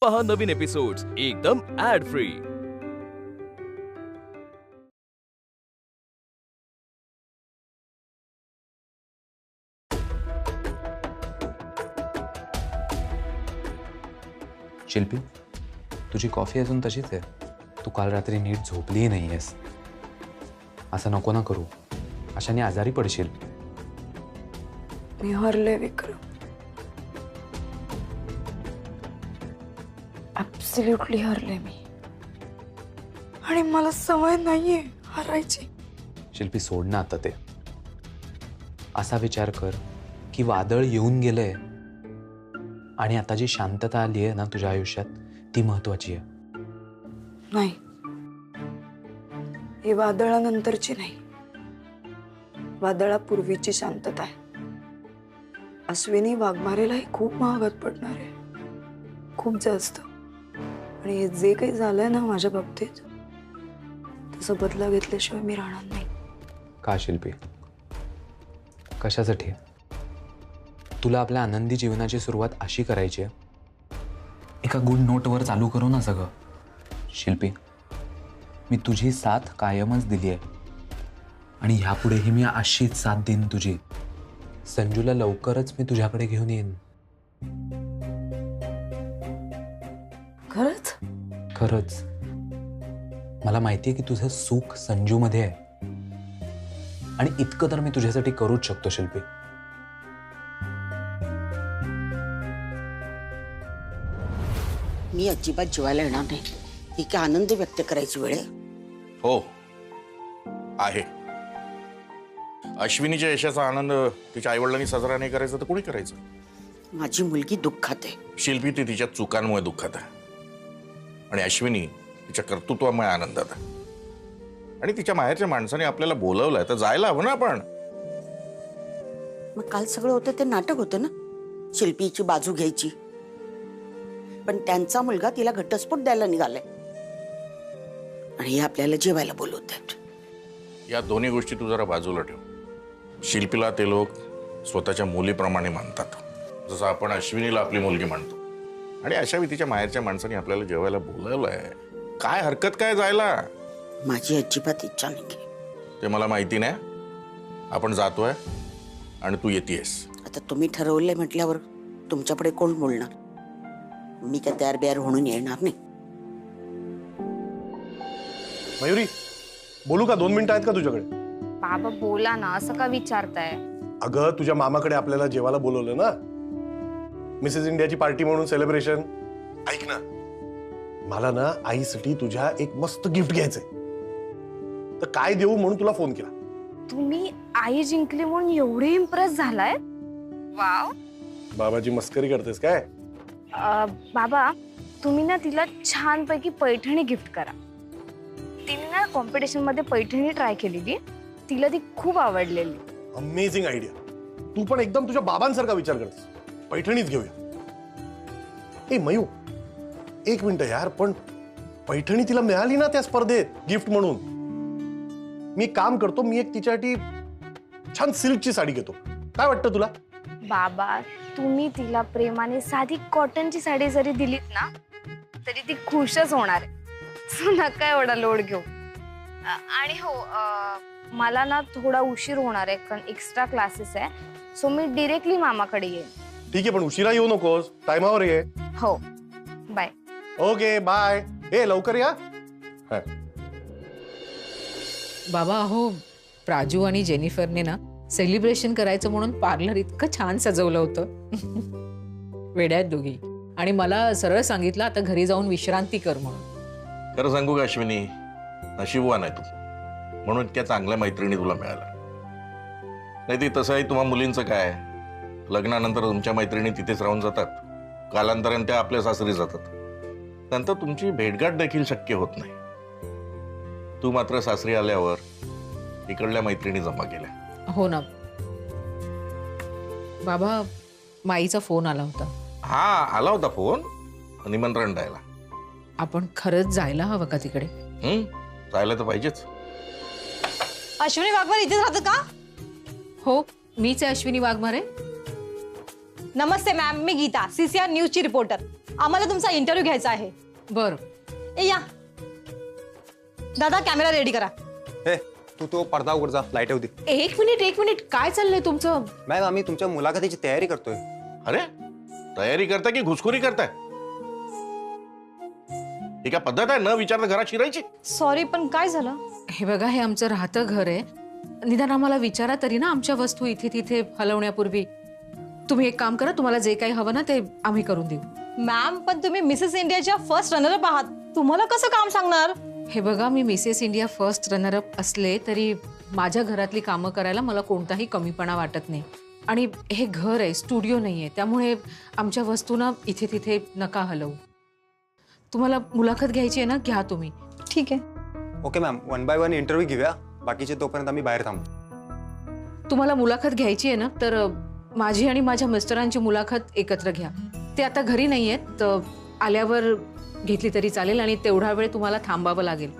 पहा नवीन एपिसोड्स एकदम add free. शिल्पी, तुझी कॉफी अजून तशीच आहे। तू काल रात्री नीट झोपलीही नाहीयेस। असं नको ना करू, अशाने आजारी पडशील। मी हरले विक्रम, ऍब्सोल्युटली हरले मी, आणि मला सवय नाहीये हरायची। शिल्पी, सोड ना आता ते। असा विचार कर की वादळ येऊन गेलंय आणि आता जी शांतता आली आहे ना तुझ्या आयुष्यात, ती महत्वाची आहे। नाही, ही वादळानंतरची नाही, वादळापूर्वीची शांतता आहे। अश्विनी वाघमारेलाही खूप महागात पडणार आहे, खूप जास्त। आणि हे जे काही झालंय ना माझ्या बाबतीत, तसं बदला घेतल्याशिवाय मी राहणार नाही। का शिल्पी, कशासाठी? तुला आपल्या आनंदी जीवनाची सुरुवात अशी करायची आहे, एका गुड नोटवर चालू करू ना सगळं। शिल्पी, मी तुझी साथ कायमच दिली आहे आणि ह्यापुढेही मी अशीच साथ देईन तुझी। संजूला लवकरच मी तुझ्याकडे घेऊन येईन। खरंच? खरंच। मला माहितीये की तुझं सुख संजूमध्ये आहे आणि इतकं तर मी तुझ्यासाठी करूच शकतो शिल्पी। मी अजिबात जेवायला येणार नाही। ही काय आनंद व्यक्त करायची वेळ आहे? हो आहे। अश्विनीच्या यशाचा आनंद तिच्या आईवडिलांनी साजरा नाही करायचा तर कोणी करायचं? माझी मुलगी दुःखात आहे। शिल्पी ती तिच्या चुकांमुळे दुःखात आहे आणि अश्विनी तिच्या कर्तृत्वामुळे आनंदात आहे। आणि तिच्या माहेरच्या माणसाने आपल्याला बोलवलंय तर जायला हवं ना आपण। मग काल सगळं होतं ते नाटक होतं ना, शिल्पीची बाजू घ्यायची। पण त्यांचा मुलगा तिला घटस्फोट द्यायला निघालाय आणि हे आपल्याला जेवायला बोलवतात। या दोन्ही गोष्टी तू जरा बाजूला ठेव। शिल्पीला ते लोक स्वतःच्या मुलीप्रमाणे मानतात, जसं आपण अश्विनीला आपली मुलगी मानतो। आणि अशा तिच्या माहेरच्या माणसाने आपल्याला जेवायला बोलवलंय, काय हरकत काय जायला? माझी अजिबात इच्छा नाही। ते मला माहिती नाही। आपण जातोय आणि तू येतेस। आता तुम्ही ठरवलंय म्हटल्यावर तुमच्यापुढे कोण बोलणार? मी काय तयार बियार होऊन येणार नाही। मयुरी, बोलू का? 2 मिनिटं आहेत का तुझ्याकडे? बाबा बोला ना, असं का विचारताय? अगं, तुझ्या मामाकडे आपल्याला जेवायला बोलवलं ना, मिसेस इंडियाची पार्टी म्हणून सेलिब्रेशन। ऐक ना, मला ना आईसाठी तुझ्या एक मस्त गिफ्ट घ्यायचंय, तर काय देऊ म्हणून तुला फोन केला। तुम्ही आई जिंकली म्हणून एवढे इम्प्रेस झालाय? वाव। बाबाची मस्करी करतेस काय? बाबा, तुम्ही ना तिला छानपैकी पैठणी गिफ्ट करा। तिने ना कॉम्पिटिशन मध्ये पैठणी ट्राय केलेली, तिला ती खूप आवडलेली। Amazing idea. तू पण एकदम तुझ्या बाबांसारखा विचार करतेस। पैठणीच घेऊया। ए मयू, 1 मिनिट यार, पण पैठणी तिला मिळाली ना त्या स्पर्धेत गिफ्ट म्हणून। मी एक काम करतो, मी एक तिच्यासाठी छान सिल्कची साडी घेतो, काय वाटतं तुला? बाबा, तुम्ही तिला प्रेमाने साधी कॉटनची साडी जरी दिलीत ना तरी ती खुशच होणार आहे। सो नका एवढा लोड घेऊ। आणि हो, मला ना थोडा उशीर होणार आहे कारण एक्स्ट्रा क्लासेस आहे, सो मी डायरेक्टली मामाकडे येईन। ठीक आहे, पण उशिरा येऊ नकोस, टाइमावर ये। हो, बाय। Okay bye. ए लवकर या। बाबा, अहो प्राजू आणि जेनिफरने ना सेलिब्रेशन करायचं म्हणून पार्लर इतकं छान सजवलं होतं। वेड्यात दोघी, आणि मला सरळ सांगितलं आता घरी जाऊन विश्रांती कर म्हणून। खरं सांगू का अश्विनी, नशीबवान आहे तू, म्हणून इतक्या चांगल्या मैत्रिणी तुला मिळाल्या। नाही ती तसंही तुम्हा मुलींचं काय, लग्नानंतर तुमच्या मैत्रिणी तिथेच राहून जातात, कालांतराने त्या आपल्या सासरी जातात, नंतर तुमची भेटगाठ देखील शक्य होत नाही। तू मात्र सासरी आल्यावर इकडल्या मैत्रिणी जमा केल्या। हो ना बाबा, माईचा फोन आला होता। हा, आला होता फोन, निमंत्रण द्यायला। आपण खरंच जायला हवं का तिकडे? जायला तर पाहिजेच। अश्विनी वाघमारे इथे राहतात का? हो, मीच आहे अश्विनी वाघमारे। नमस्ते मॅम, मी गीता, CCR न्यूजची रिपोर्टर। आम्हाला तुमचा इंटरव्ह्यू घ्यायचा आहे. बरं. ए या दादा, कॅमेरा रेडी करा. हे तू पडदा उघड जा, लाईट होती. एक मिनिट, काय चाललंय तुमचं? मॅम आम्ही तुमच्या मुलाखतीची तयारी करतोय. अरे तयारी करताय की घुसखोरी करताय? ही काय पद्धत आहे न विचारता घरात शिरायची? सॉरी, पण काय झालं? हे बघा, हे आमचं राहतं घर आहे. निदान आम्हाला विचारा तरी ना आमच्या वस्तू इथे तिथे हलवण्यापूर्वी. तुम्ही एक काम करा, तुम्हाला जे काही हवं ना ते आम्ही करून देऊ. मॅम, पण तुम्ही मिसेस इंडियाच्या फर्स्ट रनरअप आहात, तुम्हाला कसं काम सांगणार? हे बघा, मी मिसेस इंडिया फर्स्ट रनरअप असले तरी माझ्या घरातली कामं करायला मला कोणताही कमीपणा वाटत नाही. आणि हे घर आहे, स्टुडिओ नाहीये, त्यामुळे आमच्या वस्तूंना इथे तिथे नका हलवू. तुम्हाला मुलाखत घ्यायची आहे ना, घ्या तुम्ही. ठीक आहे. ओके मॅम, 1 by 1 इंटरव्ह्यू घेऊया, बाकीचे तोपर्यंत आम्ही बाहेर थांबू. तुम्हाला मुलाखत घ्यायची आहे ना, तर माझी आणि माझ्या मिस्टरांची मुलाखत एकत्र घ्या. ते आता घरी नाही आहेत, तर आल्यावर घेतली तरी चालेल आणि तेवढा वेळ तुम्हाला थांबावं लागेल.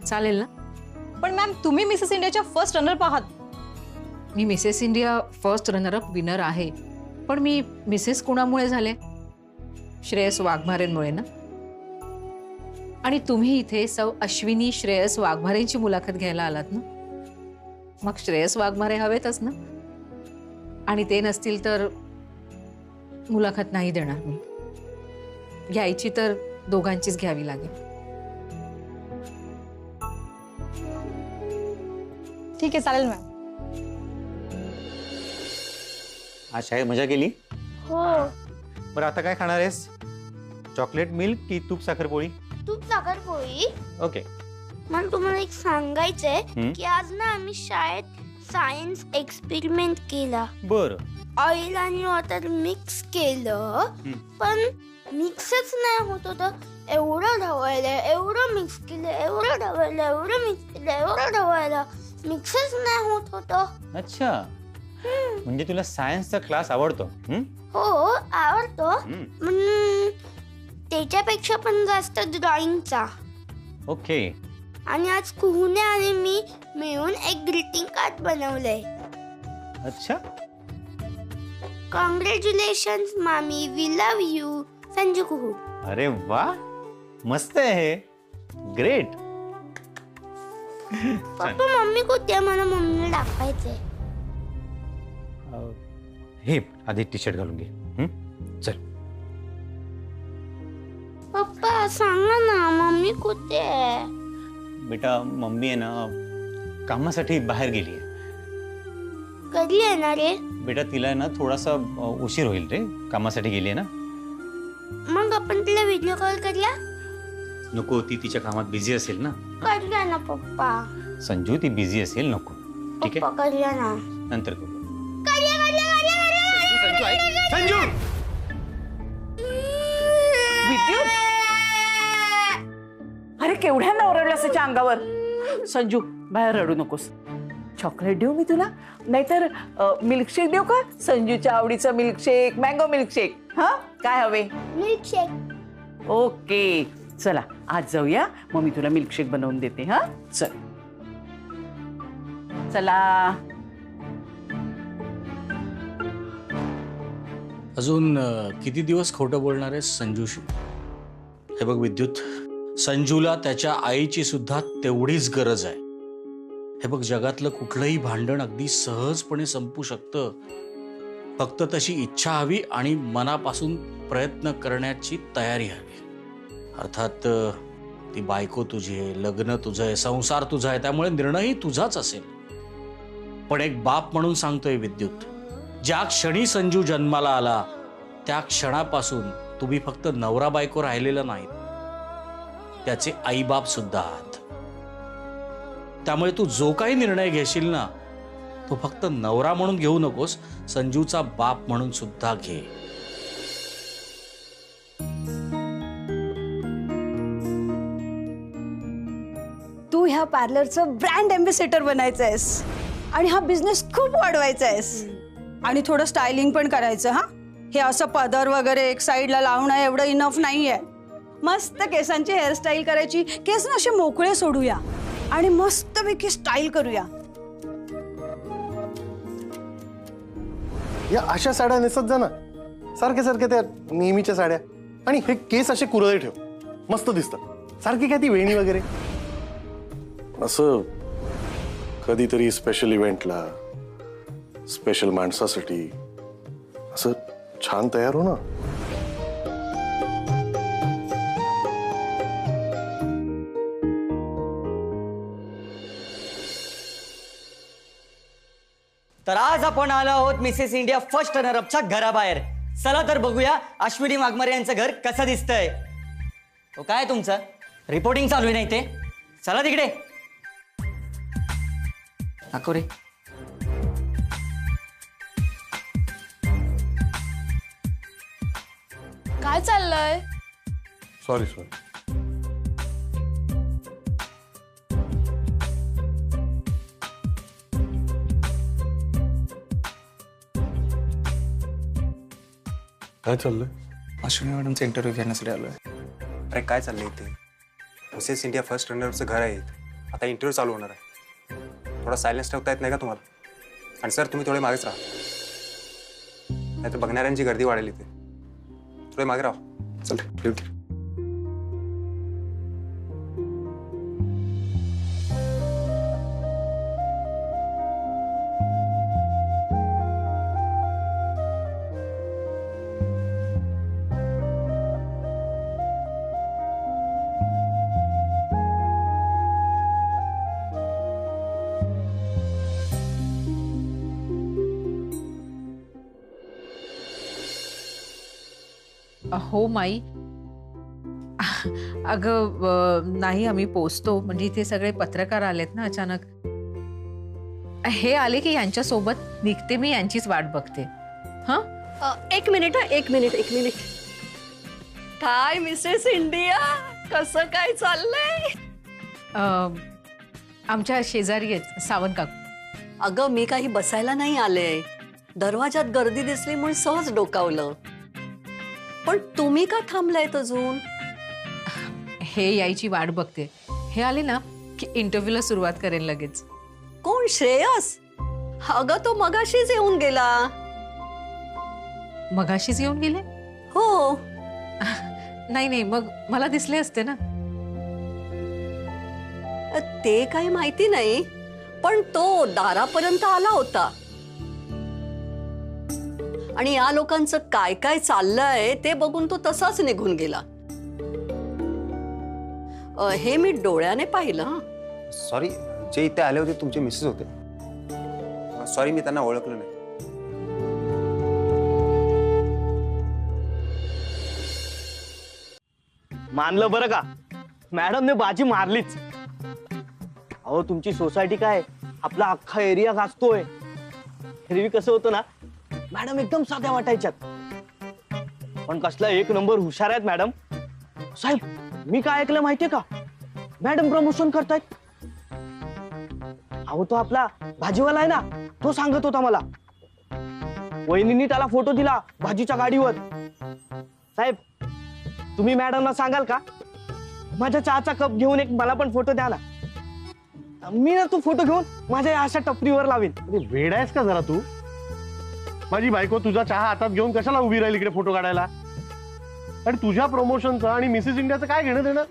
चालेल ना? पण मॅम, तुम्ही मिसेस इंडियाच्या फर्स्ट रनरअप आहात. मी Mrs India first runner up winner आहे, पण मी मिसेस कोणामुळे झाले? श्रेयस वाघमारेंमुळे ना. आणि तुम्ही इथे सौ अश्विनी श्रेयस वाघमारेंची मुलाखत घ्यायला आलात ना, मग श्रेयस वाघमारे हवेतच ना. आणि ते नसतील तर मुलाखत नाही देणार मी. घ्यायची तर दोघांचीच घ्यावी लागेल. ठीक आहे, चालेल मॅम. आज शाळेत मजा केली? हो. बरं, आता काय खाणार आहेस? चॉकलेट मिल्क की तूप साखर पोळी? तूप साखर पोळी. ओके. मला तुम्हाला एक सांगायचंय की आज ना आम्ही शाळेत सायन्स एक्सपेरिमेंट केला. बरं. ऑइल आणि वॉटर मिक्स केलं, पण मिक्सच नाही होत होतं. एवढं ढवळलं, एवढं मिक्स केलं, एवढं ढवळलं, एवढं मिक्स केलं, एवढं ढवळलं, मिक्सच नाही होत होतं. अच्छा, म्हणजे तुला सायन्सचा क्लास आवडतो? हो, आवडतो, पण त्याच्यापेक्षा पण जास्त ड्रॉइंगचा. ओके. आणि आज कुहुने आणि मी मिळून एक ग्रीटिंग कार्ड बनवलंय. अच्छा. कॉंग्रॅच्युलेशन्स मामी, वी लव्ह यू, संजू कुहू. अरे वा, मस्त आहे हे. ग्रेट. पप्पा, मम्मी कुठे आहे? मला मम्मीला दाखवायचंय. हे आधी टी शर्ट घालून घे. चल. पप्पा सांगा ना, मम्मी कुठे आहे? बेटा, मम्मी आहे ना कामासाठी बाहेर गेली आहे. कधी येणार आहे? बेटा, तिला आहे ना थोडासा उशीर होईल रे, कामासाठी गेली आहे ना. मग आपण तिला व्हिडिओ कॉल करूया? नको, ती तिच्या कामात बिझी असेल ना. करूया ना पप्पा. संजू, ती बिझी असेल, नको. ठीक आहे, पप्पा करूया ना. नंतर करू. संजू, अरे केवढ्या नवरडलास त्याच्या अंगावर. संजू, बाहेर रडू नकोस. चॉकलेट देऊ मी तुला, नाहीतर मिल्कशेक देऊ का? संजूच्या आवडीचं मिल्कशेक, मँगो मिल्कशेक. हा, काय हवे? मिल्कशेक. ओके, चला आज जाऊया, मग मी तुला मिल्कशेक बनवून देते. हा, चल. चला. अजून किती दिवस खोटं बोलणार आहेस संजूशी? हे बघ विद्युत, संजूला त्याच्या आईची सुद्धा तेवढीच गरज आहे. हे बघ, जगातलं कुठलंही भांडण अगदी सहजपणे संपू शकतं. फक्त तशी इच्छा हवी आणि मनापासून प्रयत्न करण्याची तयारी हवी. अर्थात ती बायको तुझी आहे, लग्न तुझं आहे, संसार तुझा आहे, त्यामुळे निर्णयही तुझाच असेल. पण एक बाप म्हणून सांगतोय विद्युत, ज्या क्षणी संजू जन्माला आला त्या क्षणापासून तुम्ही फक्त नवरा बायको राहिलेला नाहीत, त्याचे आईबाप सुद्धा आहात. त्यामुळे तू जो काही निर्णय घेशील ना, तो फक्त नवरा म्हणून घेऊ नकोस, संजूचा बाप म्हणून सुद्धा घे. तू ह्या पार्लरचं ब्रँड एम्बेसेडर बनायचं आहेस आणि हा बिझनेस खूप वाढवायचा आहेस. आणि थोडं स्टायलिंग पण करायचं. हा, हे असं पदर वगैरे एक साईडला लावणं एवढं इनफ नाहीये. मस्त केसांची हेअरस्टाईल करायची, केस ना असे मोकळे सोडूया आणि मस्तपैकी स्टाईल करूया. या अशा साड्या नेसत जा ना, सारखे सारखे त्या नेहमीच्या साड्या. आणि हे केस असे कुरळे ठेव, मस्त दिसतात. सारखी काय ती वेणी वगैरे. असं कधीतरी स्पेशल इव्हेंटला, स्पेशल माणसासाठी असं छान तयार हो ना. तर आज आपण आलो आहोत मिसेस इंडिया फर्स्ट रनरअपच्या घराबाहेर. चला तर बघूया अश्विनी वाघमारे यांचं घर कसं दिसतंय. हो काय तुमचं रिपोर्टिंग चालू आहे नाही ते. चला तिकडे. नको रे. काय चाललंय? सॉरी. काय चाललंय? अश्विनी मॅडमचा इंटरव्ह्यू घेण्यासाठी आलोय. अरे काय चाललंय इथे? मिसेस इंडिया फर्स्ट रनरचं घर आहे. आता इंटरव्ह्यू चालू होणार आहे. थोडा सायलेन्स ठेवता येत नाही का तुम्हाला? आणि सर तुम्ही थोडे मागेच राहा, नाही तर बघणाऱ्यांची गर्दी वाढेल इथे. थोडे मागे राहा. चल ठीक. हो माई. अगं नाही, आम्ही पोचतो. म्हणजे इथे सगळे पत्रकार आलेत ना अचानक. हे आले की यांच्या सोबत निघते मी, यांचीच वाट बघते. हा एक मिनिट. काय मिसेस इंडिया, कसं काय चाललंय? आमच्या शेजारी आहेत सावंत काकू. अगं मी काही बसायला नाही आले, दरवाजात गर्दी दिसली म्हणून सहज डोकावलं. पण तुम्ही का थांबलायत अजून? हे यायची वाट बघते. हे आले ना की इंटरव्ह्यूला सुरुवात करेन लगेच. कोण? श्रेयस? अगं तो मगाशीच येऊन गेला. मगाशीच येऊन गेले? हो. नाही, मग मला दिसले असते ना. ते काही माहिती नाही, पण तो दारापर्यंत आला होता. आणि या लोकांचं काय काय चाललंय ते बघून तो तसाच निघून गेला. हे मी डोळ्याने पाहिलं. सॉरी, जे इथे आले होते तुमचे मिसेस होते. सॉरी, मी त्यांना ओळखलं नाही. मानलं बरं का, मॅडमने बाजी मारलीच. अहो तुमची सोसायटी काय आपला अख्खा एरिया गाजतोय. एरवी कसं होतं ना, मॅडम एकदम साध्या वाटायच्यात, पण कसला एक नंबर हुशार आहेत मॅडम. साहेब मी काय ऐकलं माहितीये का, मॅडम प्रमोशन करतायत. अहो तो आपला भाजीवाला आहे ना, तो सांगत होता मला. वहिनींनी त्याला फोटो दिला भाजीच्या गाडीवर. साहेब तुम्ही मॅडमला सांगाल का, माझ्या चहाचा कप घेऊन एक मला पण फोटो द्या ना. मी ना तो फोटो घेऊन माझ्या अशा टपरीवर लावेन. वेड आहेस का जरा तू? माझी बायको तुझा चहा हातात घेऊन कशाला उभी राहील इकडे फोटो काढायला? आणि तुझ्या प्रमोशनचं आणि मिसेस इंडियाचं काय घेणं देणं?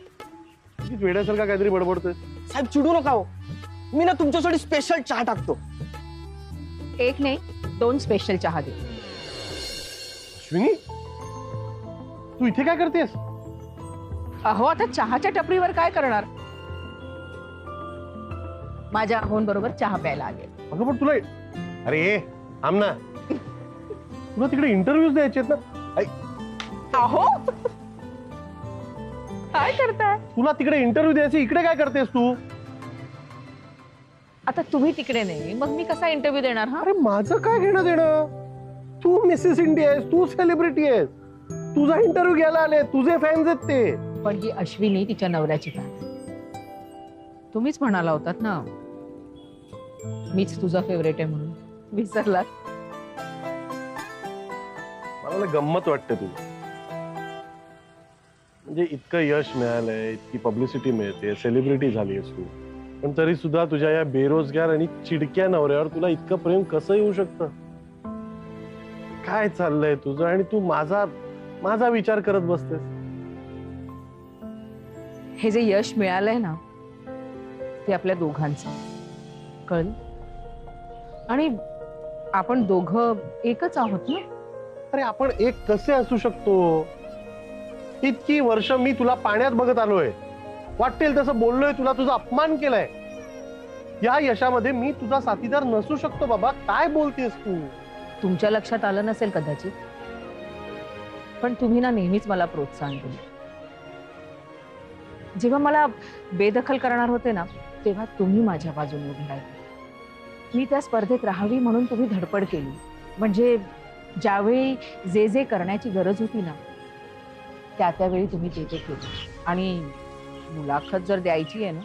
वेड्यासारखा काहीतरी बडबडतोय. साहेब चिडू नका हो, मी ना तुमच्यासाठी स्पेशल चहा टाकतो. एक नाही 2 स्पेशल चहा दे. अश्विनी तू इथे काय करतेस? अहो आता चहाच्या टपरीवर काय करणार, माझ्या बरोबर चहा प्यायला आले. अगं पण तुला, अरे थांब ना, तुला तिकडे इंटरव्ह्यूज द्यायचे ना. अहो काय करताय? तुला तिकडे इंटरव्ह्यू द्यायचे, इकडे काय करतेस तू? आता तुम्ही तिकडे नाही, मग मी कसा इंटरव्ह्यू देणार? हा अरे माझं काय घेणं देणं? तू मिसेस इंडिया आहेस, तू सेलिब्रिटी आहेस, तुझा इंटरव्ह्यू घ्यायला आले, तुझे फॅन्स आहेत ते. पण ही अश्विनी तिच्या नवऱ्याची फॅन. तुम्हीच म्हणाला होतात ना मीच तुझा फेवरेट आहे म्हणून, विसरलात? मला गंमत वाटते तुझी. म्हणजे इतकं यश मिळालंय, इतकी पब्लिसिटी मिळते, सेलिब्रिटी झालीयस तू, पण तरी सुद्धा तुझ्या या बेरोजगार आणि चिडक्या नवऱ्यावर तुला इतकं प्रेम कसं येऊ शकतं? काय चाललंय तुझं? आणि तू माझा माझा विचार करत बसतेस? हे जे यश मिळालंय ना ते आपल्या दोघांचं कळलं. आणि आपण दोघं एकच आहोत ना. अरे आपण एक कसे असू शकतो? इतकी वर्ष मी तुला पाण्यात बघत आलोय, वाटेल तसं बोललोय तुला, तुझा अपमान केलाय. या यशामध्ये मी तुझा साथीदार नसू शकतो बाबा. काय बोलतेस तू? तुमच्या लक्षात आलं नसेल कदाचित, पण तुम्ही ना नेहमीच मला प्रोत्साहन दिलं. जेव्हा मला बेदखल करणार होते ना तेव्हा तुम्ही माझ्या बाजूने उभे राहिले. मी त्या स्पर्धेत राहावी म्हणून तुम्ही धडपड केली. म्हणजे ज्यावेळी जे जे करण्याची गरज होती ना त्या त्यावेळी तुम्ही ते केलं. आणि मुलाखत जर द्यायची आहे ना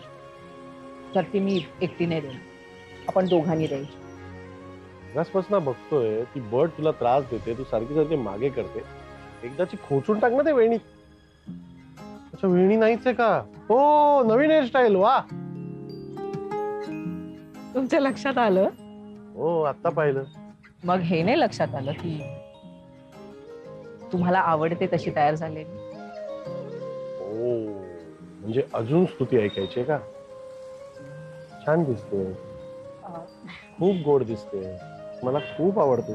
तर ती मी एकटीने देईन, आपण दोघांनी द्यायची. आजपासून बघतोय ती बर्ड तुला त्रास देते, तू सारखी सारखी मागे करते. एकदाची खोचून टाक ना ते वेणी. अच्छा वेणी नाहीच आहे का? हो नवीन हेअरस्टाईल. वा, तुमच्या लक्षात आलं? हो आता पाहिलं. मग हे नाही लक्षात आलं की तुम्हाला आवडते तशी तयार झाले? हो म्हणजे अजून स्तुती ऐकायची आहे का? छान दिसते, खूप गोड दिसते, मला खूप आवडते.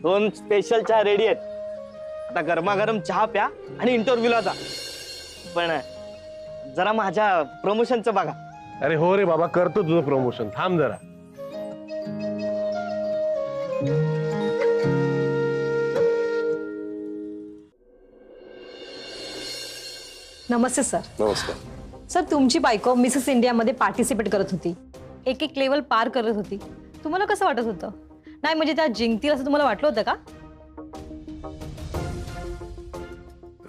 2 स्पेशल चहा रेडी आहेत. आता गरमागरम चहा प्या आणि इंटरव्ह्यूला जा. पण जरा माझ्या प्रमोशनचं बघा. अरे हो रे बाबा, करतो तुझं प्रमोशन. थांब जरा. नमस्ते सर. नमस्कार. सर तुमची बायको मिसेस इंडियामध्ये पार्टिसिपेट करत होती, एक लेवल पार करत होती. तुम्हाला कसं वाटत होतं? नाही म्हणजे त्या जिंकतील असं तुम्हाला वाटलं होतं का?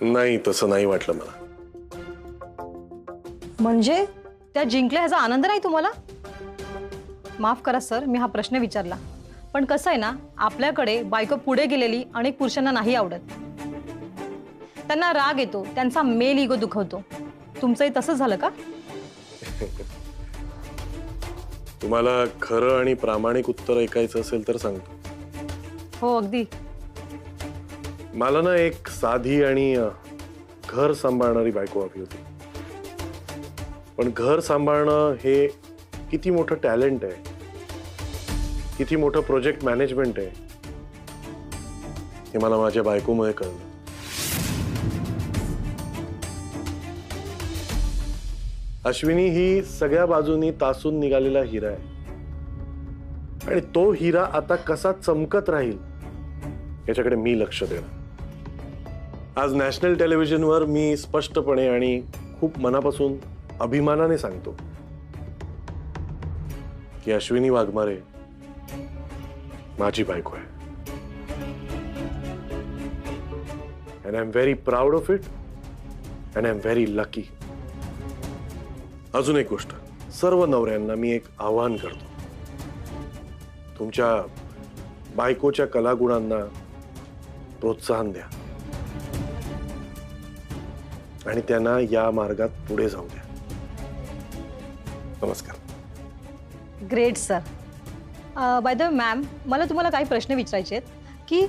नाही तसं नाही वाटलं मला. म्हणजे त्या जिंकल्या ह्याचा आनंद नाही तुम्हाला? माफ करा सर मी हा प्रश्न विचारला, पण कसं आहे ना आपल्याकडे बायको पुढे गेलेली अनेक पुरुषांना नाही आवडत. त्यांना राग येतो, त्यांचा मेल इगो दुखवतो. तुमचंही तसंच झालं का? तुम्हाला खरं आणि प्रामाणिक उत्तर ऐकायचं असेल तर सांगतो. हो अगदी. मला ना एक साधी आणि घर सांभाळणारी बायको हवी होती. पण घर सांभाळणं हे किती मोठं टॅलेंट आहे, किती मोठं प्रोजेक्ट मॅनेजमेंट आहे हे मला माझ्या बायकोमुळे कळलं. अश्विनी ही सगळ्या बाजूनी तासून निघालेला हिरा आहे आणि तो हिरा आता कसा चमकत राहील याच्याकडे मी लक्ष देणार. आज नॅशनल टेलिव्हिजनवर मी स्पष्टपणे आणि खूप मनापासून अभिमानाने सांगतो की अश्विनी वाघमारे माझी बायको आहे. and I'm very proud of it and I'm very lucky. अजून एक गोष्ट, सर्व नवऱ्यांना मी एक आवाहन करतो. तुमच्या बायकोच्या कलागुणांना प्रोत्साहन द्या आणि त्यांना या मार्गात पुढे जाऊ द्या. नमस्कार. Great sir. By the way ma'am मला तुम्हाला काही प्रश्न विचारायचे आहेत की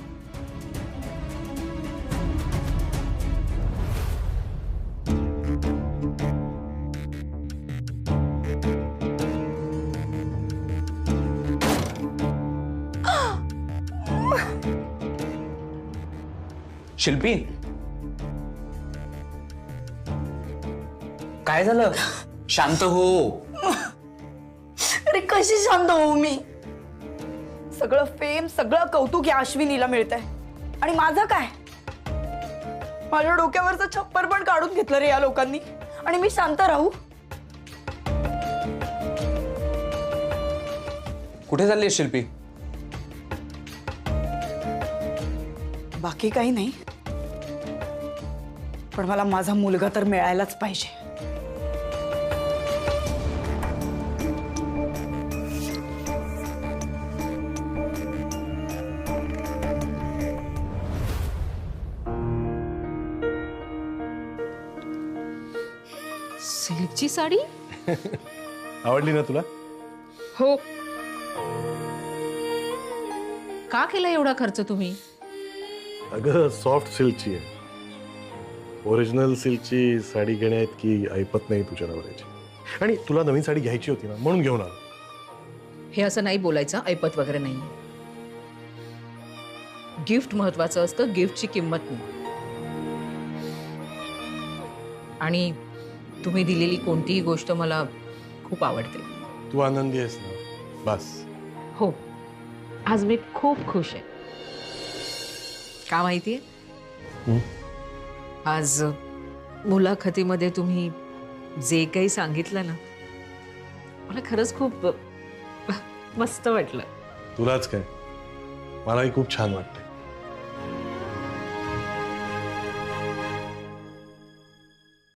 शिल्पी काय झालं? शांत हो. अरे कशी शांत होऊ मी? सगळं फेम सगळं कौतुक या अश्विनीला मिळतंय आणि माझं काय? माझ्या डोक्यावरचं छप्पर पण काढून घेतलं रे या लोकांनी आणि मी शांत राहू? कुठे चालली शिल्पी? बाकी काही नाही, पण मला माझा मुलगा तर मिळायलाच पाहिजे. सिल्कची साडी आवडली ना तुला? हो. का केला एवढा खर्च तुम्ही? अगं सॉफ्ट सिल्कची आहे. ओरिजिनल सिल्कची साडी घेण्याइतकी ऐपत नाही तुझ्या नवऱ्याची. आणि तुला नवीन साडी घ्यायची होती ना म्हणून घेऊन आलो. हे असं नाही बोलायचं, ऐपत वगैरे नाही. गिफ्ट महत्वाचं असतं, गिफ्टची किंमत नाही. आणि तुम्ही दिलेली कोणतीही गोष्ट मला खूप आवडते. तू आनंदी आहेस ना, बस. हो, आज मी खूप खुश आहे. का माहितीये? आज मुलाखतीमध्ये तुम्ही जे काही सांगितलं ना, मला खरंच खूप मस्त वाटलं. तुलाच काय, मलाही खूप छान वाटतंय.